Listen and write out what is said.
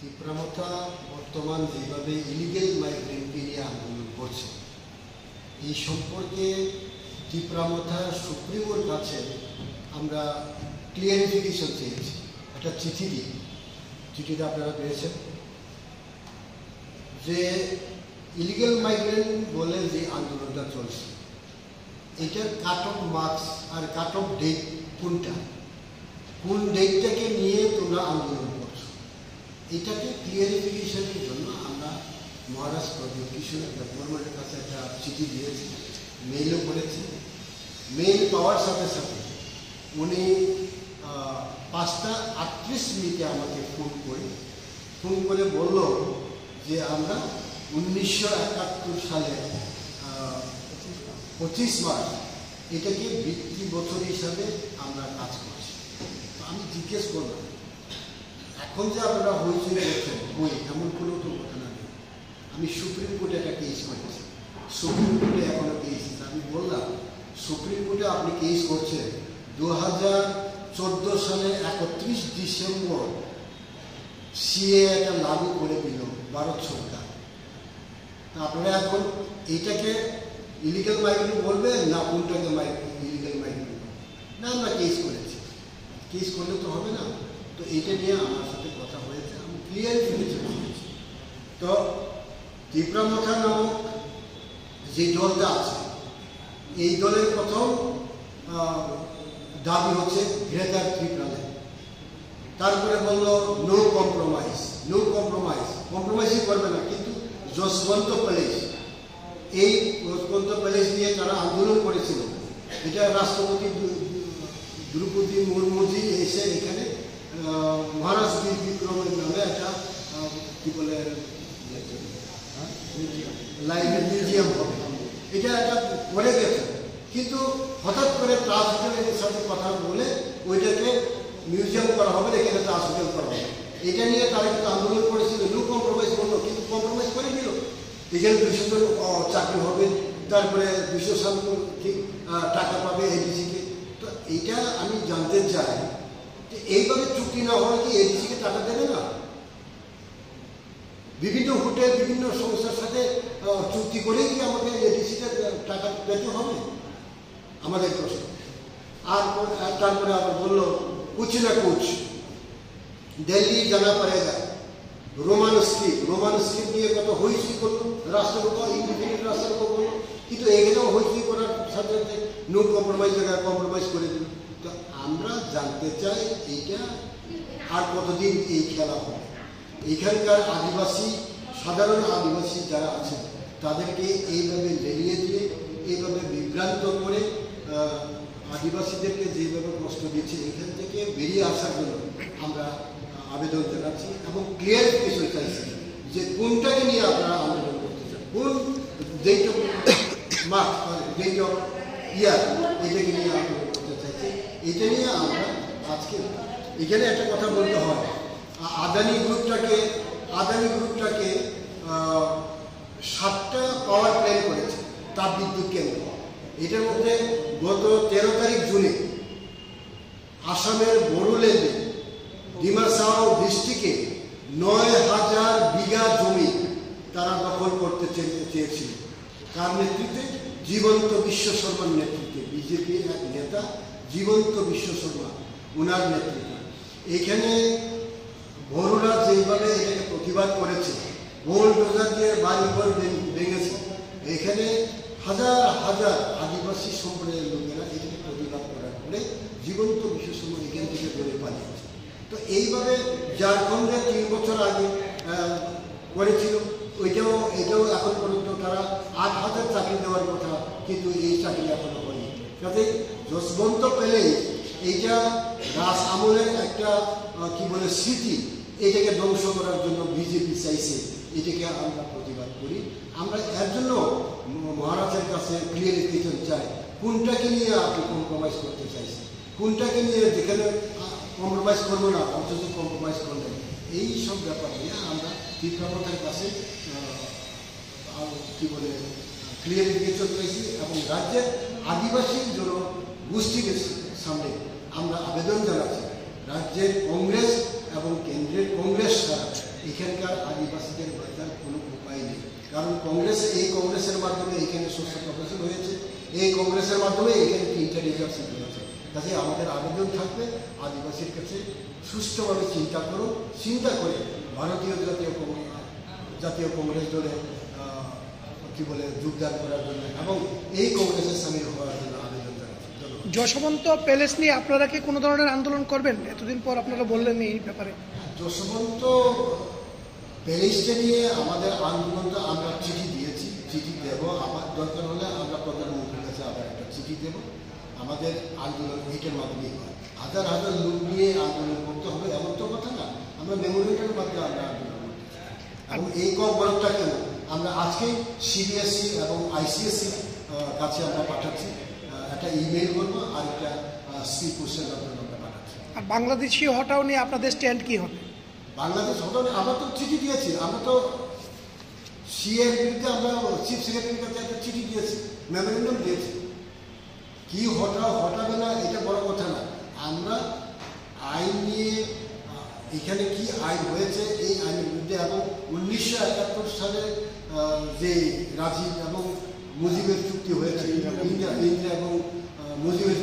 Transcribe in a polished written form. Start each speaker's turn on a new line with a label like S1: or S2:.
S1: তীব্রমতা বর্তমান যেভাবে ইলিগেল মাইগ্রেন্টকে নিয়ে আন্দোলন করছে, এই সম্পর্কে তীব্রমতা সুপ্রিমোর কাছে আমরা ক্লিয়ারিফিকেশন চেয়েছি। একটা চিঠি দিয়ে, চিঠিটা আপনারা পেয়েছেন, যে ইলিগেল মাইগ্রেন্ট বলে যে আন্দোলনটা চলছে, এটার কাট অফ মার্কস আর কাট অফ ডেট কোনটা, কোন ডেটটাকে নিয়ে তোমরা আন্দোলন করছো, এটাকে ক্লিয়ারিফিকেশনের জন্য আমরা মহারাষ্ট্র প্রদীপ কিশোর গভর্নমেন্টের কাছে একটা চিঠি দিয়েছি, মেইলও করেছি। মেইল পাওয়ার সাথে সাথে উনি 5:38 আমাকে ফোন করে বলল যে আমরা 1971 সালে 25 মার্চ এটাকে বৃত্তি বছর হিসাবে আমরা কাজ করছি। আমি জিজ্ঞেস করলাম, এখন যে আপনারা হইচই করছেন বই, এমন কোনো তো ঘটনা নেই। আমি সুপ্রিম কোর্টে একটা কেস করেছি, সুপ্রিম কোর্টে এখনো কেস। আমি বললাম, সুপ্রিম কোর্টে আপনি কেস করছেন 2014 সালের 31 ডিসেম্বর সিএ একটা লাগু করে দিল ভারত সরকার। তা আপনারা এখন এইটাকে ইলিগাল মাইগ্রেন্ট বলবেন না কোনটাকে ইলিগাল মাইগ্রেন্ট? না, আমরা কেস করেছি, কেস করলে তো হবে না। তো এইটা নিয়ে আমার সাথে কথা হয়েছে, আমি ক্লিয়ারিফিকেশন দিয়েছি। তো তীব্রমতা নামক যে দলটা আছে, এই দলের প্রথম দাবি হচ্ছে গ্রেটার ত্রিপুরাল্যান্ড। তারপরে বলল নো কম্প্রোমাইজ, নো কম্প্রোমাইজ, কম্প্রোমাইজই করবে না। কিন্তু যশবন্ত প্যালেস, এই যশবন্ত প্যালেস নিয়ে তারা আন্দোলন করেছিল। এটা রাষ্ট্রপতি দ্রৌপদী মুর্মুজি এসে এখানে মহারাজ বীর বিক্রমের নামে একটা কি বলে মিউজিয়াম হবে, এটা একটা করে গেছে। কিন্তু হঠাৎ করে তাজ হোটেলের সাথে কথা বলে ওইটাকে মিউজিয়াম করা হবে, এখানে তাজ হোটেল করা হবে। এটা নিয়ে তারা কিন্তু আন্দোলন করেছিল, নো কম্প্রোমাইজ বললো, কিন্তু কম্প্রোমাইজ করে দিল। এখানে 200 জন চাকরি হবে, তারপরে 200 ঠিক টাকা পাবে এডিসিকে। তো এইটা আমি জানতে চাই যে এইভাবে চুক্তি না হলে কি এডিসিকে টাকা দেবে না? বিভিন্ন হোটেল, বিভিন্ন সংস্থার সাথে চুক্তি করেই কি আমাকে এডিসিতে টাকা পেতে হবে? আমাদের প্রশ্ন। আর তারপরে আবার বললো কুছ না কুছ দিল্লি জানা পড়েগা, রোমান স্ক্রিপ্ট নিয়ে কত হইচই করলো, রাষ্ট্রপতি ইন্ডিপেন্ডেন্ট রাষ্ট্রপতি বললো। কিন্তু এখানেও হইচই করার সাথে সাথে নো কম্প্রোমাইজ জায়গায় কম্প্রোমাইজ করে দিল। তো আমরা জানতে চাই এইটা আর কতদিন এই খেলা হবে? এখানকার আদিবাসী, সাধারণ আদিবাসী যারা আছেন তাদেরকে এইভাবে লেলিয়ে দিয়ে, এইভাবে বিভ্রান্ত করে আদিবাসীদেরকে যেভাবে কষ্ট দিচ্ছে, এখান থেকে বেরিয়ে আসার জন্য আমরা আবেদন জানাচ্ছি এবং ক্লিয়ারিফিকেশন চাইছি যে কোনটাকে নিয়ে আপনারা আন্দোলন করতে চান, কোন date of March, date of year, এটাকে নিয়ে আন্দোলন করতে চাইছি। এটা নিয়ে আমরা আজকে এখানে একটা কথা বলতে হয়, আদানি গ্রুপটাকে 7টা পাওয়ার প্ল্যান্ট করেছে, তাপবিদ্যুৎ কেন্দ্র। এটার মধ্যে গত 13 তারিখ জুনে আসামের বড়োলেতে ডিমাসাও ডিস্ট্রিক্টে 9,000 বিঘা জমি তারা দখল করতে চেয়েছিল। কার নেতৃত্বে? জীবন্ত বিশ্ব শর্মার নেতৃত্বে, বিজেপির এক নেতা জীবন্ত বিশ্ব শর্মা, ওনার নেতৃত্বে। এখানে বড়োরা যেভাবে এটাকে প্রতিবাদ করেছে, বোলডোজার দিয়ে বাড়িঘর ভেঙেছে, এখানে হাজার হাজার আদিবাসী সম্প্রদায়ের লোকেরা এটাকে প্রতিবাদ করার পরে জীবন্ত বিশ্ব শর্মা এখান থেকে দৌড়ে পালিয়েছে। তো এইভাবে ঝাড়খণ্ডে 3 বছর আগে করেছিল, এটাও এখন পর্যন্ত তারা 8,000 চাকরি দেওয়ার কথা, কিন্তু এই চাকরি এখনো হয়নি। কাজে যশবন্ত পেলে এইটা রাজ আমলের একটা কি বলে স্মৃতি, এটাকে ধ্বংস করার জন্য বিজেপি চাইছে। এটাকে আমরা প্রতিবাদ করি। আমরা এর জন্য মহারাজের কাছে ক্লিয়ারিফিকেশন চাই, কোনটাকে নিয়ে আপনি কম্প্রোমাইজ করতে চাইছেন, কোনটাকে নিয়ে যেখানে কম্প্রোমাইজ করবো না অথচ কম্প্রোমাইজ করবেন। এই সব ব্যাপার নিয়ে আমরা তীব্রমতার কাছে কি বলে ক্লিয়ারিফিকেশন পেয়েছি এবং রাজ্যের আদিবাসী জনগোষ্ঠীকে সামনে আমরা আবেদন জানাচ্ছি, রাজ্যের কংগ্রেস এবং কেন্দ্রের কংগ্রেস ছাড়া এখানে কারণ এই কংগ্রেসের মাধ্যমে এখানে সোশ্যাল প্রফেশন হয়েছে, এই কংগ্রেসের মাধ্যমে এখানে তিনটা রিজার্ভশিপ হয়েছে। কাজে আমাদের আবেদন থাকবে আদিবাসীর কাছে সুষ্ঠুভাবে চিন্তা করে ভারতীয় জাতীয় কংগ্রেস দলে কি বলে যোগদান করার জন্য এবং এই কংগ্রেসের সামিল হওয়ার জন্য আবেদন জানাচ্ছি।
S2: যশবন্ত প্যালেস নিয়ে আপনারা কি কোনো ধরনের আন্দোলন করবেন? এতদিন পর আপনারা বললেন এই ব্যাপারে।
S1: যশবন্ত প্যালেসটা নিয়ে আমাদের আন্দোলনটা আমরা চিঠি দিয়েছি, চিঠি দেব, আমার দরকার হলে আমরা প্রধানমন্ত্রীর কাছে আবার একটা চিঠি দেব। আমাদের আন্দোলন এইটার মাধ্যমেই হয়, হাজার হাজার লোক নিয়ে আন্দোলন করতে হবে এমন তো কথা না। আমরা মেমোরিয়ালের মাধ্যমে আমরা আন্দোলন করতে চাই এবং এই বরাদ্দটা কেন আমরা আজকে CBSE এবং ICSE কাছে আমরা পাঠাচ্ছি, একটা ইমেল করবো আর একটা স্পিড কোশ্চেন আমরা পাঠাচ্ছি।
S2: আর বাংলাদেশি হটাও নিয়ে আপনাদের স্ট্যান্ড কি হবে?
S1: বাংলাদেশ হটাও আমরা তো চিঠি দিয়েছি, আমরা তো সিএর বিরুদ্ধে আমরা চিফ সেক্রেটারির কাছে একটা চিঠি দিয়েছি, মেমোরেন্ডাম দিয়েছি। কি হটাবে না এটা বড় কথা না, আমরা আইন নিয়ে এখানে কি আইন হয়েছে এই আইনের বিরুদ্ধে এবং 1971 সালে যে রাজীব এবং মুজিবের চুক্তি হয়েছে, ইন্দিরা এবং মুজিবের